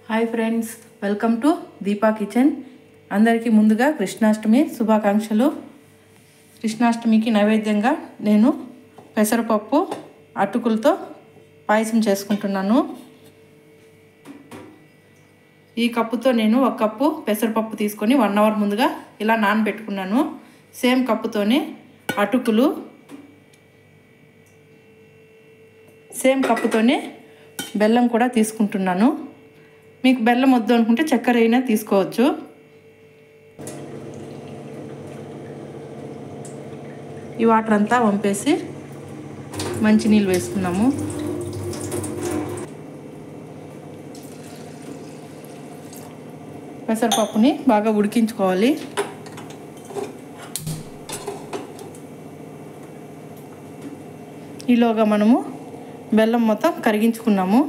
Hi friends, welcome to Deepa kitchen. అందరికీ ముందుగా కృష్ణాష్టమి శుభాకాంక్షలు. కృష్ణాష్టమికి నైవేద్యంగా నేను పెసరపప్పు అటుకులతో పాయసం చేసుకుంటున్నాను. ఈ కప్పుతో నేను ఒక కప్పు పెసరపప్పు తీసుకొని 1 అవర్ ముందుగా ఇలా నానబెట్టుకున్నాను. సేమ్ కప్పుతోనే అటుకులు, సేమ్ కప్పుతోనే బెల్లం కూడా తీసుకుంటున్నాను. మీకు బెల్లం వద్దు అనుకుంటే చక్కెర అయినా తీసుకోవచ్చు. ఈ వాటర్ అంతా వంపేసి మంచినీళ్ళు వేసుకున్నాము. పెసరపప్పుని బాగా ఉడికించుకోవాలి. ఈలోగా మనము బెల్లం మొత్తం కరిగించుకున్నాము.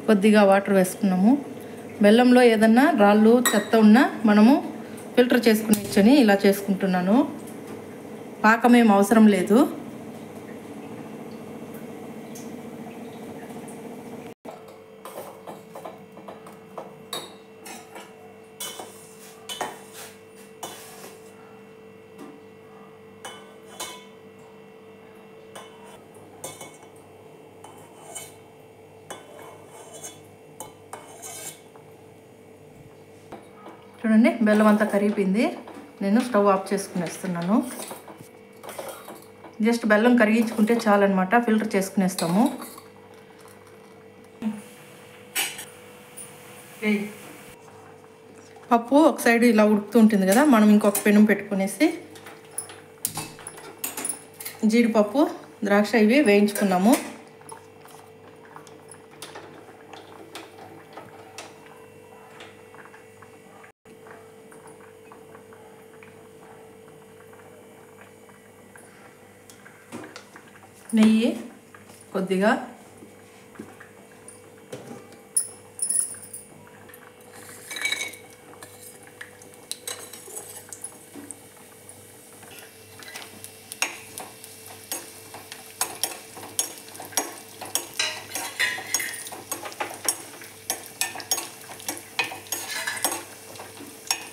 కొద్దిగా వాటర్ వేసుకున్నాము. బెల్లంలో ఏదన్నా రాళ్ళు చెత్త ఉన్నా మనము ఫిల్టర్ చేసుకుని ఇలా చేసుకుంటున్నాను. పాకమేం అవసరం లేదు. చూడండి, బెల్లం అంతా కరిగిపోయింది. నేను స్టవ్ ఆఫ్ చేసుకునేస్తున్నాను. జస్ట్ బెల్లం కరిగించుకుంటే చాలన్నమాట. ఫిల్టర్ చేసుకునేస్తాము. పప్పు ఒక సైడ్ ఇలా ఉడుకుతూ ఉంటుంది కదా, మనం ఇంకొక పెనం పెట్టుకునేసి జీడిపప్పు, ద్రాక్ష ఇవి వేయించుకున్నాము. నెయ్యి కొద్దిగా,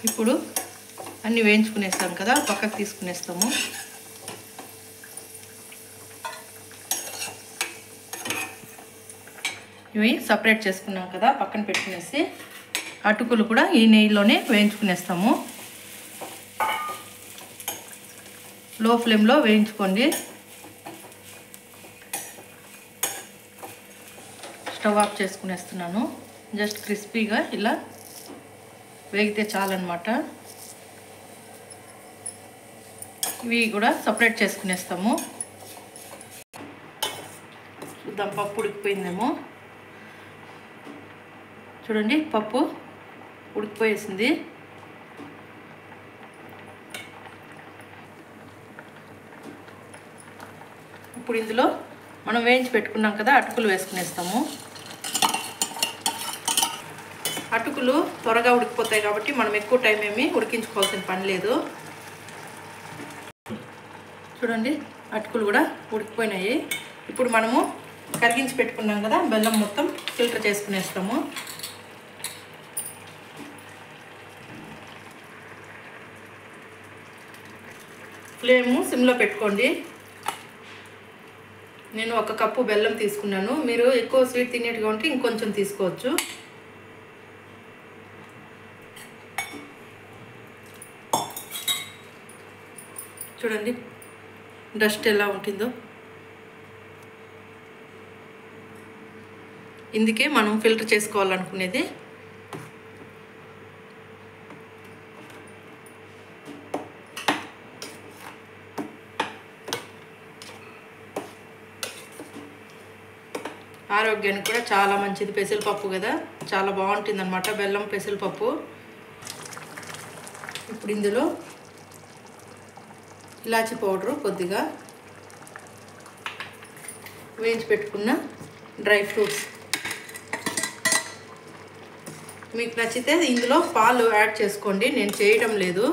ఇప్పుడు అన్నీ వేయించుకునేస్తాం కదా, పక్కకు తీసుకునేస్తాము. ఇవి సపరేట్ చేసుకున్నాం కదా, పక్కన పెట్టుకునేసి అటుకులు కూడా ఈ నెయ్యిలోనే వేయించుకునేస్తాము. లో ఫ్లేమ్లో వేయించుకోండి. Stove off చేసుకునేస్తున్నాను. జస్ట్ క్రిస్పీగా ఇలా వేగితే చాలన్నమాట. ఇవి కూడా సపరేట్ చేసుకునేస్తాము. చూద్దాం, పప్పు ఉడికిపోయిందేమో. చూడండి, పప్పు ఉడికిపోయేసింది. ఇప్పుడు ఇందులో మనం వేయించి పెట్టుకున్నాం కదా అటుకులు వేసుకునేస్తాము. అటుకులు త్వరగా ఉడికిపోతాయి కాబట్టి మనం ఎక్కువ టైం ఏమీ ఉడికించుకోవాల్సిన పని లేదు. చూడండి, అటుకులు కూడా ఉడికిపోయినాయి. ఇప్పుడు మనము కరిగించి పెట్టుకున్నాం కదా బెల్లం మొత్తం ఫిల్టర్ చేసుకునేస్తాము. ఫ్లేము సిమ్లో పెట్టుకోండి. నేను 1 కప్పు బెల్లం తీసుకున్నాను. మీరు ఎక్కువ స్వీట్ తినేట్టుగా ఉంటే ఇంకొంచెం తీసుకోవచ్చు. చూడండి డస్ట్ ఎలా ఉంటుందో. ఇందుకే మనం ఫిల్టర్ చేసుకోవాలనుకునేది. ఆరోగ్యానికి కూడా చాలా మంచిది. పెసరపప్పు కదా, చాలా బాగుంటుంది అన్నమాట బెల్లం పెసరపప్పు. ఇప్పుడు ఇందులో ఇలాచీ పౌడరు కొద్దిగా, వేయించి పెట్టుకున్న డ్రై ఫ్రూట్స్, మీకు నచ్చితే ఇందులో పాలు యాడ్ చేసుకోండి. నేను చేయడం లేదు.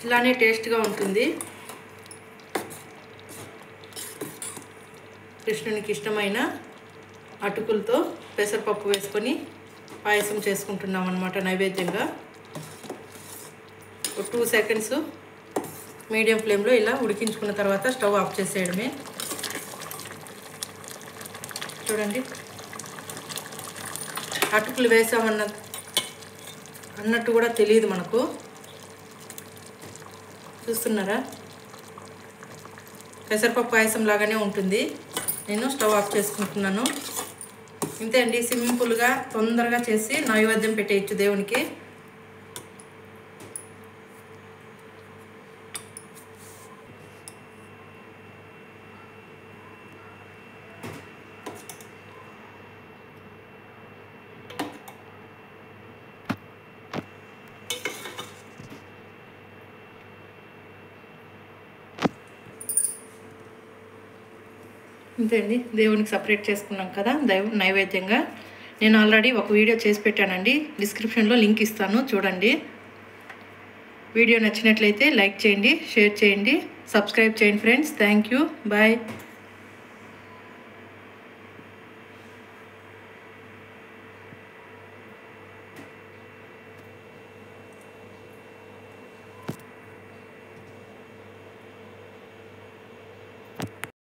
ఇలానే టేస్ట్గా ఉంటుంది. కృష్ణునికి ఇష్టమైన అటుకులతో పెసరపప్పు వేసుకొని పాయసం చేసుకుంటున్నాం అన్నమాట నైవేద్యంగా. 2 సెకండ్స్ మీడియం ఫ్లేమ్లో ఇలా ఉడికించుకున్న తర్వాత స్టవ్ ఆఫ్ చేసేయడమే. చూడండి, అటుకులు అన్నట్టు కూడా తెలియదు మనకు. చూస్తున్నారా, పెసరపప్పు పాయసం లాగానే ఉంటుంది. నేను స్టవ్ ఆఫ్ చేసుకుంటున్నాను. ఇంతే అండి, సింపుల్గా తొందరగా చేసి నైవేద్యం పెట్టేయచ్చు దేవునికి. ఇంతే అండి, దేవునికి సపరేట్ చేసుకున్నాం కదా నైవేద్యంగా. నేను ఆల్రెడీ ఒక వీడియో చేసి పెట్టానండి, డిస్క్రిప్షన్లో లింక్ ఇస్తాను, చూడండి. వీడియో నచ్చినట్లయితే లైక్ చేయండి, షేర్ చేయండి, సబ్స్క్రైబ్ చేయండి ఫ్రెండ్స్. Thank you, bye.